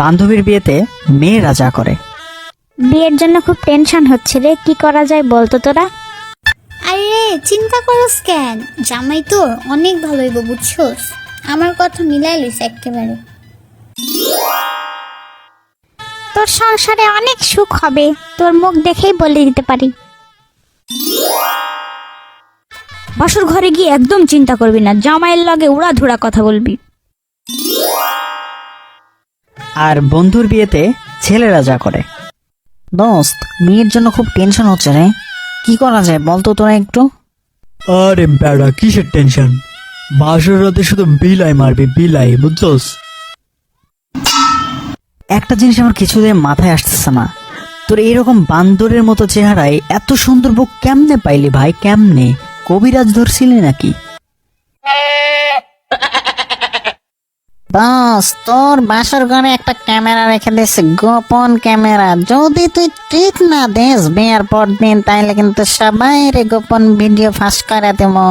বান্ধবীর বিয়েতে মেয়েরা যা করে। বিয়ের জন্য খুব টেনশন হচ্ছে রে, কি করা যায় বলতো তোরা? আরে চিন্তা করস কেন, জামাই তোর অনেক ভালো হইব বুঝছস। আমার কথা মিলাই লইস একেবারে। তোর সংসারে অনেক সুখ হবে, তোর মুখ দেখেই বলে দিতে পারি। বাসর ঘরে গিয়ে একদম চিন্তা করবি না, জামাইয়ের লগে উড়াধুরা কথা বলবি। আর বন্ধুর বিয়েতে ছেলেরা যা করে। দোস্ত, মেয়ের জন্য খুব টেনশন হচ্ছে রে, কি করা যায় বলতো তোরা একটু? আরে বেড়া, কিসের টেনশন? বাসর রাতে শুধু বিলাই মারবি, বিলাই, বুঝছস? একটা জিনিস আমার কিছুদিন মাথায় আসতেছে না, তোর এরকম বান্দরের মতো চেহারায় এত সুন্দর বউ কেমনে পাইলি ভাই? কেমনে? কবিরাজ ধরছিলি নাকি? বস, তোর বাসর ঘরে একটা ক্যামেরা রেখে দিয়েছে, গোপন ক্যামেরা। যদি তুই ঠিক না দিস বিয়ার পর দিন, তাইলে কিন্তু সবাই রে গোপন ভিডিও ফাঁস করে দেবো।